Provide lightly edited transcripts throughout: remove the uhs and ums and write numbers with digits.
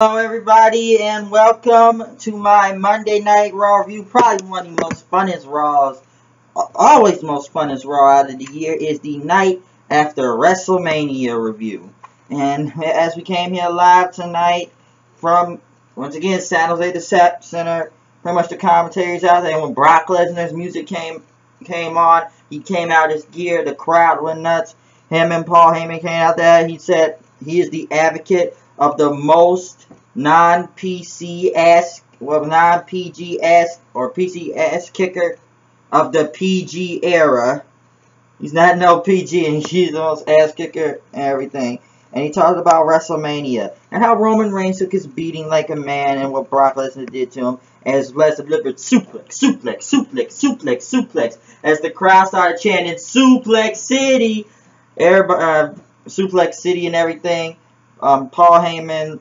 Hello, everybody, and welcome to my Monday Night Raw review. Probably one of the most funnest Raws, always the most funnest Raw out of the year, is the night after WrestleMania review. And as we came here live tonight from, once again, San Jose the Center, pretty much the commentaries out there. And when Brock Lesnar's music came on, he came out his gear, the crowd went nuts. Him and Paul Heyman came out there. He said he is the advocate of the most non-PC ass, non-PG ass or PC ass kicker of the PG era. He's not no PG, and he's the most ass kicker and everything. And he talked about WrestleMania and how Roman Reigns took his beating like a man and what Brock Lesnar did to him as Lesnar delivered suplex, suplex, suplex, suplex, suplex. As the crowd started chanting Suplex City, everybody, Suplex City and everything. Paul Heyman,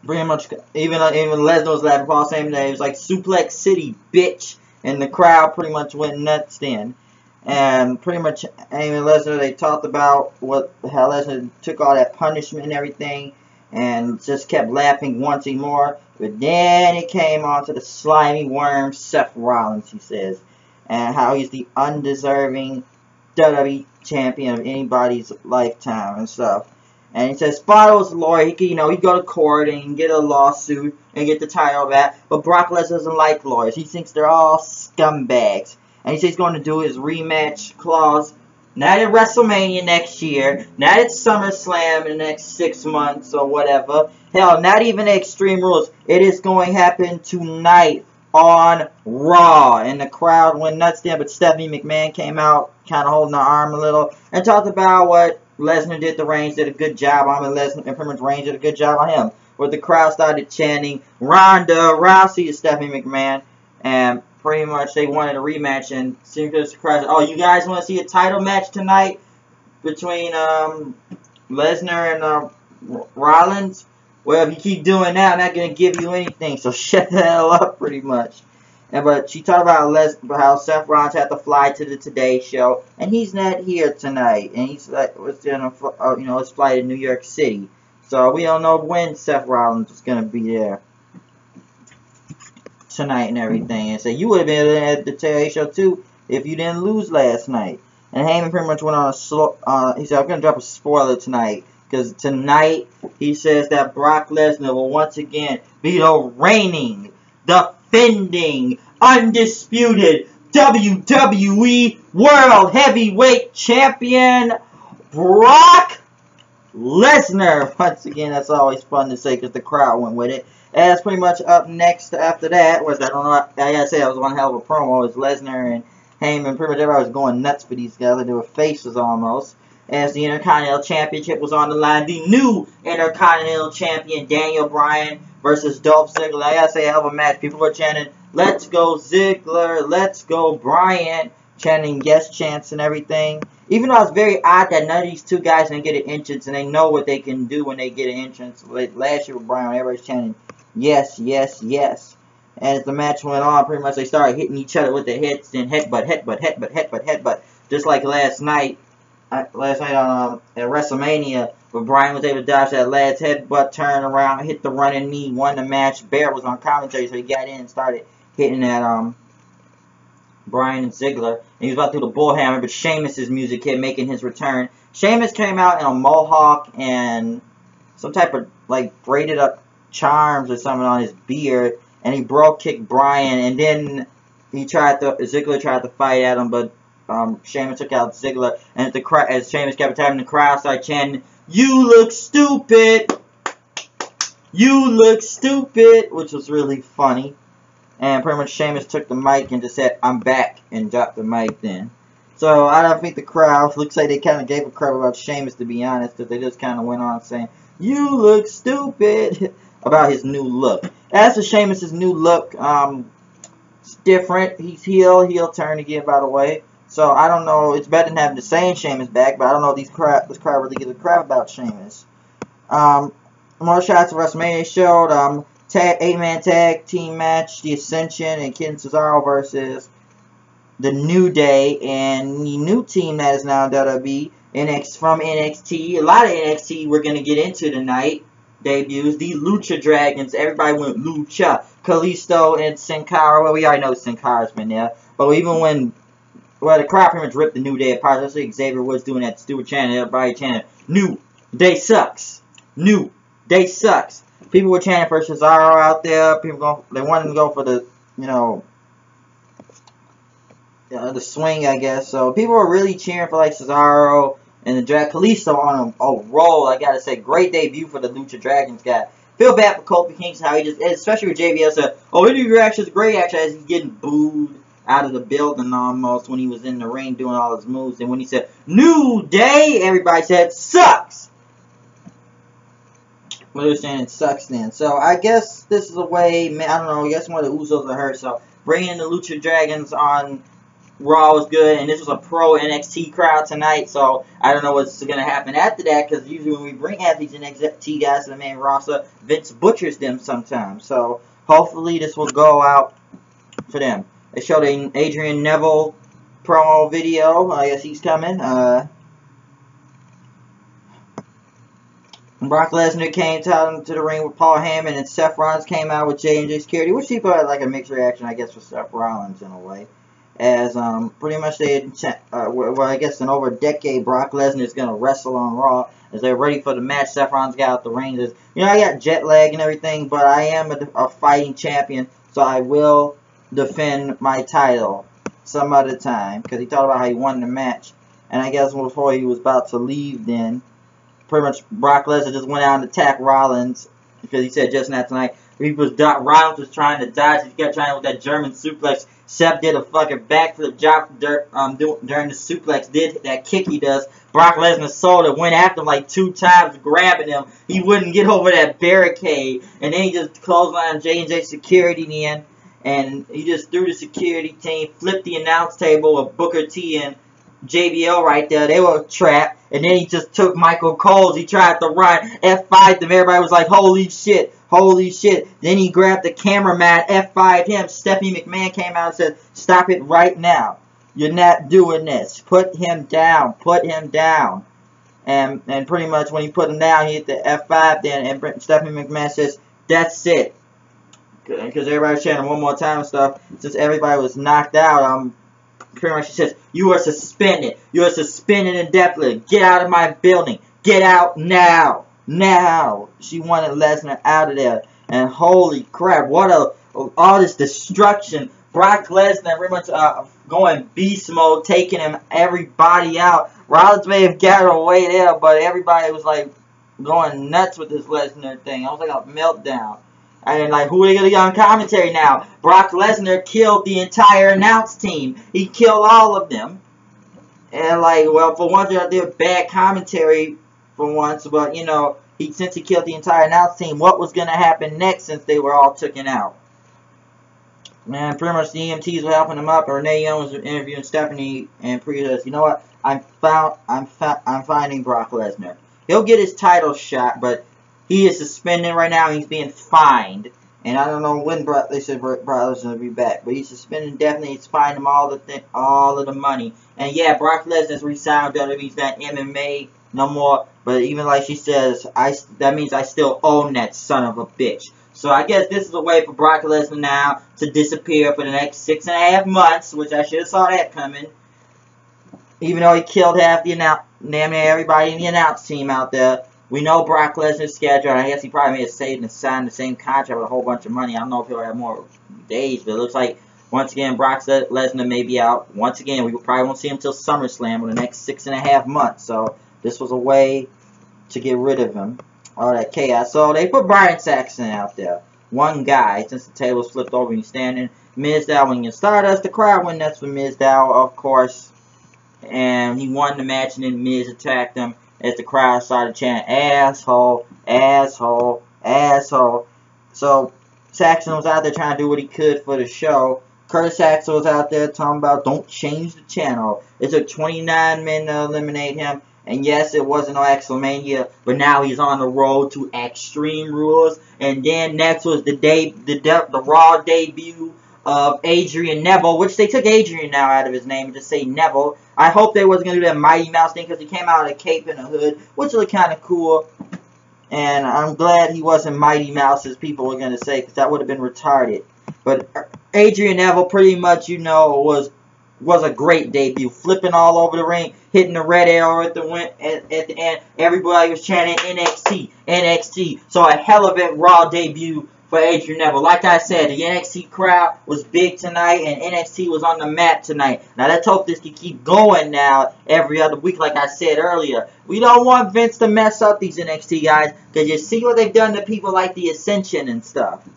pretty much, even Lesnar was laughing. Paul Heyman, it was like Suplex City, bitch, and the crowd pretty much went nuts then. And pretty much, Heyman and Lesnar, they talked about how Lesnar took all that punishment and everything, and just kept laughing wanting more. But then it came on to the slimy worm, Seth Rollins, he says, and how he's the undeserving WWE champion of anybody's lifetime and stuff. And he says, follow his lawyer. He could, he'd go to court and get a lawsuit and get the title back. But Brock Lesnar doesn't like lawyers. He thinks they're all scumbags. And he says he's going to do his rematch clause not at WrestleMania next year, not at SummerSlam in the next 6 months or whatever. Hell, not even Extreme Rules. It is going to happen tonight on Raw. And the crowd went nuts there. But Stephanie McMahon came out, kind of holding her arm a little, and talked about what Lesnar did to Reigns, did a good job on him, and Lesnar and pretty much Reigns did a good job on him. Where the crowd started chanting Ronda Rousey to Stephanie McMahon, and pretty much they wanted a rematch. And the crowd said, "Oh, you guys want to see a title match tonight between Lesnar and Rollins? Well, if you keep doing that, I'm not gonna give you anything. So shut the hell up, pretty much." But she talked about how Seth Rollins had to fly to the Today Show, and he's not here tonight. And he's was in his flight in New York City, so we don't know when Seth Rollins is gonna be there tonight and everything. And so you would have been at the Today Show too if you didn't lose last night. And Heyman pretty much went on he said, "I'm gonna drop a spoiler tonight because tonight he says that Brock Lesnar will once again be the reigning, defending, undisputed WWE World Heavyweight Champion, Brock Lesnar." Once again, that's always fun to say because the crowd went with it. And that's pretty much up next after that. I don't know, I gotta say, that was one hell of a promo. It was Lesnar and Heyman. Pretty much everybody was going nuts for these guys. They were faces almost. As the Intercontinental Championship was on the line, the new Intercontinental Champion Daniel Bryan versus Dolph Ziggler. I gotta say, hell of a match. People were chanting, "Let's go Ziggler, let's go Bryan," chanting yes chants and everything. Even though it's very odd that none of these two guys didn't get an entrance, and they know what they can do when they get an entrance. Like last year with Bryan, everybody's chanting yes, yes, yes. And as the match went on, pretty much they started hitting each other with the hits and headbutt, headbutt, headbutt, headbutt, headbutt. Just like last night on at WrestleMania, where Bryan was able to dodge that last headbutt, turn around, hit the running knee, won the match. Bear was on commentary, so he got in and started hitting that Bryan and Ziggler. And he was about to do the bullhammer, but Sheamus' music hit, making his return. Sheamus came out in a mohawk and some type of like braided up charms or something on his beard, and he kicked Bryan, and then Ziggler tried to fight at him, but Sheamus took out Ziggler, and as Sheamus kept attacking, the crowd started chanting, "You look stupid! You look stupid!" which was really funny. And pretty much Sheamus took the mic and just said, "I'm back," and dropped the mic then. So I don't think the crowd, looks like they kind of gave a crap about Sheamus, to be honest, because they just kind of went on saying, "You look stupid," about his new look. As for Sheamus' new look, it's different. He's heel turn again, by the way. So I don't know. It's better than having the same Sheamus back, but I don't know if this crowd really gives a crap about Sheamus. More shots of WrestleMania showed 8-man tag team match, The Ascension and Ken Cesaro versus the New Day and the new team that is now WWE from NXT. A lot of NXT we're gonna get into tonight. debuts. The Lucha Dragons, everybody went Lucha. Kalisto and Sin Cara, well, we already know Sin Cara's been there. But even when, well, the crowd pretty much ripped the New Day apart. That's what Xavier Woods doing that stupid chant. Everybody chanting, New Day sucks. New Day sucks. People were chanting for Cesaro out there. People they wanted to go for the, you know, the swing, I guess. So people were really cheering for like Cesaro and the Kalisto on a roll. I gotta say, great debut for the Lucha Dragons guy. Feel bad for Kofi Kingston, how he just, especially with JBL said, oh, any reactions, great action, as he's getting booed out of the building almost when he was in the ring doing all his moves. And when he said, New Day, everybody said, sucks. Well, they're saying it sucks then. So I guess this is a way, I don't know, I guess one of the Usos are hurt. So bringing the Lucha Dragons on Raw was good, and this was a pro NXT crowd tonight, so I don't know what's going to happen after that, because usually when we bring athletes and NXT guys to the main roster, Vince butchers them sometimes. So hopefully this will go out for them. They showed an Adrian Neville promo video. I guess he's coming. Brock Lesnar came to the ring with Paul Heyman, and Seth Rollins came out with J&J Security, which people had like a mixed reaction, I guess, for Seth Rollins in a way. As pretty much they well, I guess in over a decade, Brock Lesnar is gonna wrestle on Raw as they're ready for the match. Seth Rollins got out the ring. You know, I got jet lag and everything, but I am a fighting champion, so I will defend my title some other time, because he talked about how he won the match, and I guess before he was about to leave, then pretty much Brock Lesnar just went out and attacked Rollins, because he said just now tonight Rollins was trying to dodge. He kept trying with that German suplex. Seth did a fucking backflip drop during the suplex. Did that kick he does. Brock Lesnar sold it. Went after him like 2 times, grabbing him. He wouldn't get over that barricade. And then he just clotheslined J&J Security in the end. And he just threw the security team, flipped the announce table of Booker T and JBL right there. They were trapped. And then he just took Michael Cole's. He tried to run. F5'd them. Everybody was like, holy shit. Holy shit. Then he grabbed the cameraman, F5'd him. Stephanie McMahon came out and said, stop it right now. You're not doing this. Put him down. Put him down. And pretty much when he put him down, he hit the F5 then. And Stephanie McMahon says, that's it. Because everybody was chanting one more time and stuff. Since everybody was knocked out, pretty much she says, you are suspended. You are suspended indefinitely. Get out of my building. Get out now. Now. She wanted Lesnar out of there. And holy crap, what all this destruction. Brock Lesnar pretty much going beast mode, taking everybody out. Rollins may have got away there, but everybody was like going nuts with this Lesnar thing. I was like a meltdown. And like, who are they going to get on commentary now? Brock Lesnar killed the entire announce team. He killed all of them. And like, well, for once they did bad commentary for once, but you know, since he killed the entire announce team, what was going to happen next since they were all taken out? Man, pretty much the EMTs were helping him up. Renee Young was interviewing Stephanie, and Priya says, you know what? I'm finding Brock Lesnar. He'll get his title shot, but he is suspended right now. He's being fined, and I don't know when they said Brock Lesnar will be back, but he's suspended indefinitely. He's fined him all of the money. And yeah, Brock Lesnar's re-signed with WWE. He's not MMA no more. But even like she says, that means I still own that son of a bitch. So I guess this is a way for Brock Lesnar now to disappear for the next 6.5 months, which I should have saw that coming. Even though he killed half the damn near everybody in the announce team out there. We know Brock Lesnar's schedule, and I guess he probably may have saved and signed the same contract with a whole bunch of money. I don't know if he'll have more days, but it looks like, once again, Brock Lesnar may be out. Once again, we probably won't see him until SummerSlam in the next 6.5 months. So this was a way to get rid of him. All that chaos. So they put Brian Saxon out there. One guy, since the tables flipped over and he's standing. Mizdow winning Stardust. The crowd went nuts for Mizdow, of course. And he won the match, and then Miz attacked him as the crowd started chanting, asshole, asshole, asshole. So Saxon was out there trying to do what he could for the show. Curtis Axel was out there talking about, don't change the channel. It took 29 men to eliminate him. And yes, it wasn't no Axelmania, but now he's on the road to Extreme Rules. And then next was the Raw debut of Adrian Neville, which they took Adrian now out of his name and just say Neville. I hope they wasn't going to do that Mighty Mouse thing, because he came out of a cape and a hood, which looked kind of cool. And I'm glad he wasn't Mighty Mouse, as people were going to say, because that would have been retarded. But Adrian Neville pretty much, you know, was a great debut. Flipping all over the ring, hitting the red arrow at the end. Everybody was chanting NXT, NXT. So a hell of a Raw debut for Adrian Neville. Like I said, the NXT crowd was big tonight, and NXT was on the map tonight. Now let's hope this can keep going now every other week, like I said earlier. We don't want Vince to mess up these NXT guys, because you see what they've done to people like the Ascension and stuff.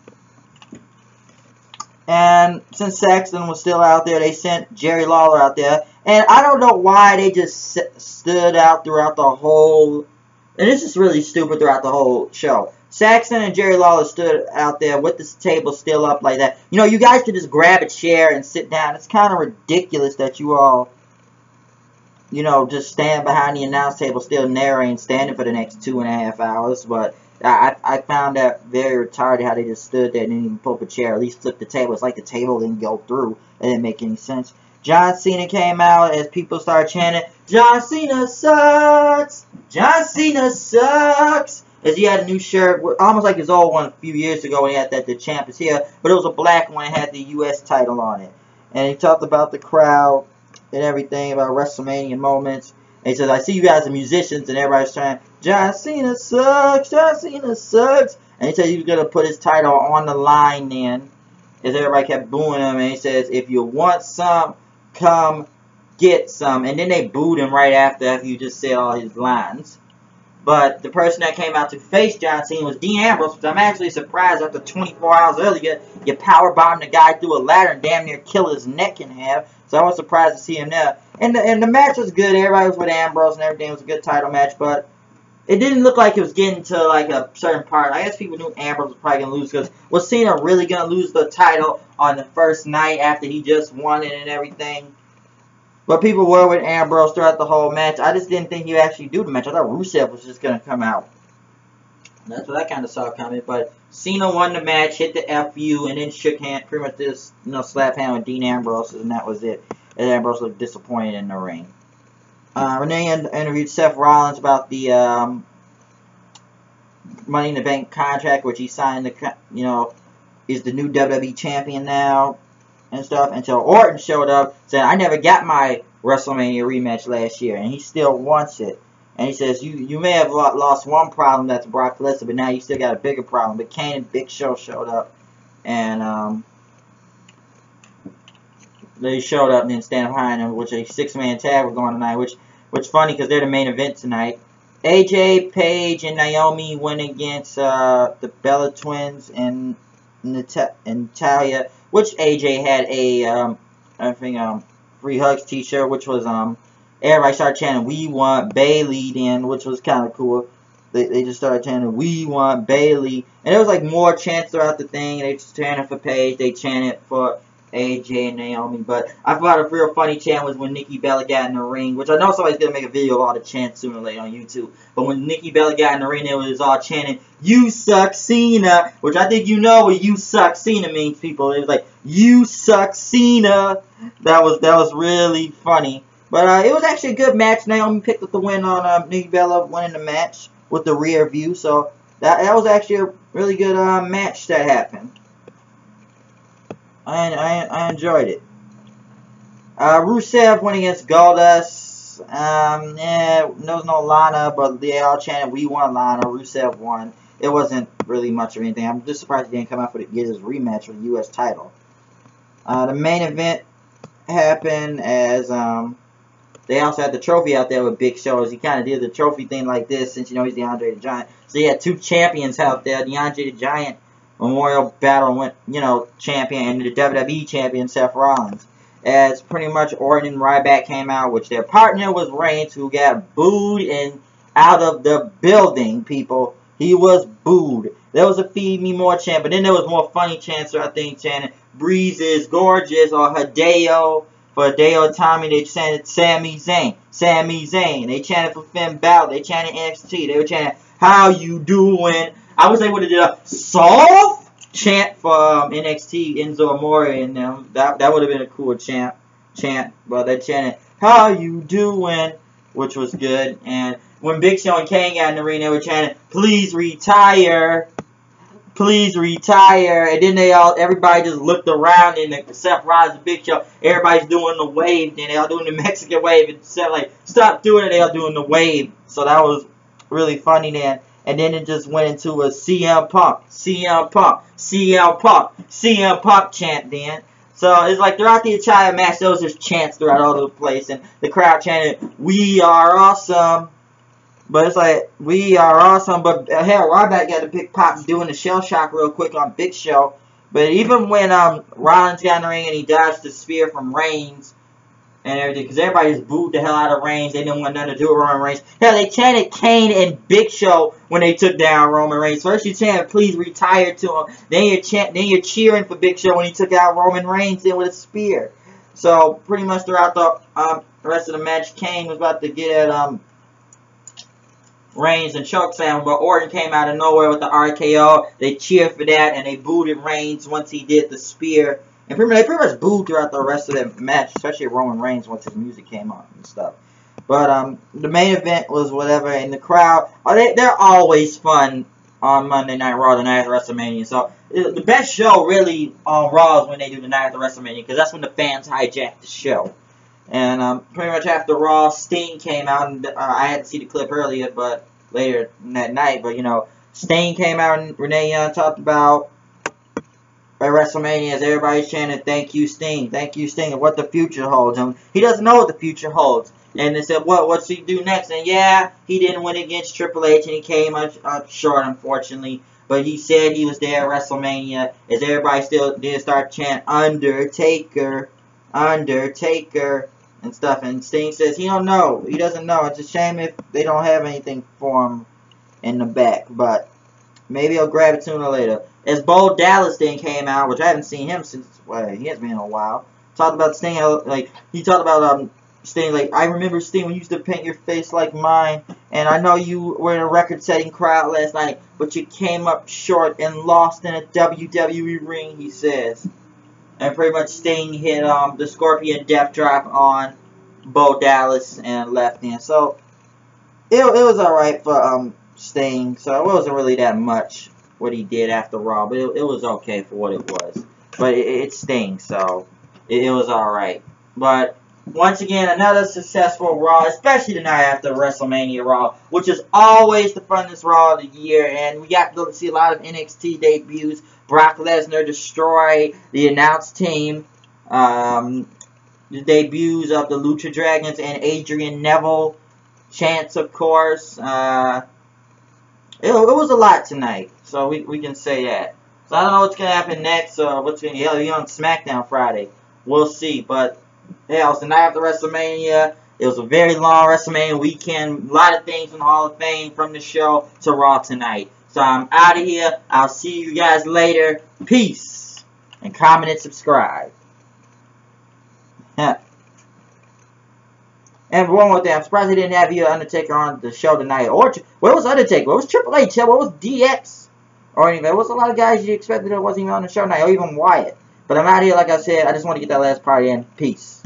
And since Saxton was still out there, they sent Jerry Lawler out there. And I don't know why they just stood out throughout the whole... And this is really stupid throughout the whole show. Saxton and Jerry Lawler stood out there with the table still up like that. You know, you guys could just grab a chair and sit down. It's kind of ridiculous that you all, you know, just stand behind the announce table still narrating, standing for the next 2.5 hours. But I found that very retarded how they just stood there and didn't even pull up a chair, or at least flip the table. It's like the table didn't go through. It didn't make any sense. John Cena came out as people started chanting, John Cena sucks! John Cena sucks! As he had a new shirt, almost like his old one a few years ago when he had that the champ is here, but it was a black one and had the U.S. title on it. And he talked about the crowd and everything, about WrestleMania moments. And he says, I see you guys are musicians, and everybody's trying, John Cena sucks, John Cena sucks. And he said he was going to put his title on the line then, as everybody kept booing him. And he says, if you want some, come get some. And then they booed him right after he just said all his lines. But the person that came out to face John Cena was Dean Ambrose, which I'm actually surprised after 24 hours earlier, you powerbombed the guy through a ladder and damn near killed his neck in half. So I was surprised to see him there. And the match was good. Everybody was with Ambrose and everything. It was a good title match, but it didn't look like it was getting to like a certain part. I guess people knew Ambrose was probably going to lose, because was Cena really going to lose the title on the first night after he just won it and everything? But people were with Ambrose throughout the whole match. I just didn't think he would actually do the match. I thought Rusev was just going to come out. That's what I kind of saw coming. But Cena won the match, hit the FU, and then shook hand, pretty much just, you know, slap hand with Dean Ambrose, and that was it. And Ambrose looked disappointed in the ring. Renee interviewed Seth Rollins about the Money in the Bank contract, which he signed, you know, is the new WWE champion now and stuff, until Orton showed up saying, I never got my WrestleMania rematch last year, and he still wants it. And he says, you may have lost one problem, that's Brock Lesnar, but now you still got a bigger problem. But Kane and Big Show showed up, and they showed up and then stand behind him, which a 6-man tag was going tonight, which funny because they're the main event tonight. AJ, Paige, and Naomi went against the Bella Twins and Natalya, which AJ had a I think Free Hugs t-shirt, which was everybody started chanting "We want Bayley" then, which was kind of cool. They just started chanting "We want Bayley," and there was like more chants throughout the thing. They just chanted for Paige, they chanted for AJ and Naomi. But I thought a real funny chant was when Nikki Bella got in the ring, which I know somebody's gonna make a video of all the chants sooner or later on YouTube. But when Nikki Bella got in the ring, it was all chanting "You suck, Cena," which I think you know what "You suck, Cena" means, people. It was like "You suck, Cena." That was really funny. But it was actually a good match. Naomi picked up the win on Nikki Bella winning the match with the rear view. So that was actually a really good match that happened. I enjoyed it. Rusev went against Goldust. There was no Lana, but they all chanted "We want Lana." Rusev won. It wasn't really much of anything. I'm just surprised he didn't come out for get his rematch for the U.S. title. The main event happened as they also had the trophy out there with Big Show. He kind of did the trophy thing like this, since you know he's the Andre the Giant. So he had two champions out there. The Andre the Giant Memorial Battle went, you know, champion, and the WWE champion Seth Rollins. As pretty much Orton and Ryback came out, which their partner was Reigns, who got booed and out of the building, people. He was booed. There was a "Feed Me More" chant, but then there was more funny chants, I think, chanting "Breeze is gorgeous" or "Hideo." For Hideo Tommy, they chanted Sami Zayn. Sami Zayn. They chanted for Finn Balor. They chanted NXT. They were chanting "How you doing?" I wish they would have did a soft chant for NXT, Enzo Amore and them. That would have been a cool chant. But they chanted "How you doing?" which was good. And when Big Show and Kane got in the ring, they were chanting, "Please retire. Please retire." And then everybody just looked around, and except Rollins and Big Show, everybody's doing the wave. Then they all doing the Mexican wave, and said like, "Stop doing it." They all doing the wave. So that was really funny then. And then it just went into a CM Punk, CM Punk, CM Punk, CM Punk chant then. So it's like throughout the entire match, there was just chants throughout all over the place, and the crowd chanted, "We are awesome." But it's like, we are awesome. But hell, Ryback got a big pop doing the shell shock real quick on Big Show. But even when Rollins got in the ring and he dodged the spear from Reigns and everything, because everybody just booed the hell out of Reigns. They didn't want nothing to do with Roman Reigns. Hell, they chanted Kane and Big Show when they took down Roman Reigns. First you chanted, "Please retire" to him. Then you're cheering for Big Show when he took out Roman Reigns then with a spear. So pretty much throughout the rest of the match, Kane was about to get at Reigns and chokeslam, but Orton came out of nowhere with the RKO. They cheered for that, and they booed at Reigns once he did the spear. And they pretty much booed throughout the rest of the match, especially Roman Reigns once his music came on and stuff. But the main event was whatever, and the crowd, they're always fun on Monday Night Raw, the night of WrestleMania. So the best show really on Raw is when they do the night of WrestleMania, because that's when the fans hijack the show. And pretty much after Raw, Sting came out, and I had to see the clip earlier, but later that night. But, you know, Sting came out, and Renee Young talked about at WrestleMania as everybody's chanting, "Thank you, Sting, thank you, Sting," and what the future holds. And he doesn't know what the future holds. And they said, what's he do next? And yeah, he didn't win against Triple H, and he came up short, unfortunately. But he said he was there at WrestleMania, as everybody still did start chanting, "Undertaker, Undertaker," and stuff. And Sting says he don't know. He doesn't know. It's a shame if they don't have anything for him in the back. But maybe he'll grab it sooner or later. As Bo Dallas then came out, which I haven't seen him since, well, he hasn't been in a while. Talked about Sting, like, he talked about Sting, like, "I remember Sting when you used to paint your face like mine, and I know you were in a record-setting crowd last night, but you came up short and lost in a WWE ring," he says. And pretty much Sting hit the Scorpion Death Drop on Bo Dallas and left in. So it was alright for Sting. So it wasn't really that much what he did after Raw, but it was okay for what it was. But it stings, so it was alright. But once again, another successful Raw, especially the night after WrestleMania Raw, which is always the funnest Raw of the year. And we got to see a lot of NXT debuts. Brock Lesnar destroyed the announced team. The debuts of the Lucha Dragons and Adrian Neville. Chants, of course. It was a lot tonight, so we can say that. So I don't know what's going to happen next, or what's going to be on SmackDown Friday. We'll see, but hell, it's the night after WrestleMania. It was a very long WrestleMania weekend. A lot of things from the Hall of Fame, from the show to Raw tonight. So I'm out of here. I'll see you guys later. Peace. And comment and subscribe. And one more thing, I'm surprised they didn't have Undertaker on the show tonight. Or where was Undertaker? Where was Triple H? What was DX? Or anything. There was a lot of guys you expected that wasn't even on the show tonight, or even Wyatt. But I'm out here, like I said. I just want to get that last part in. Peace.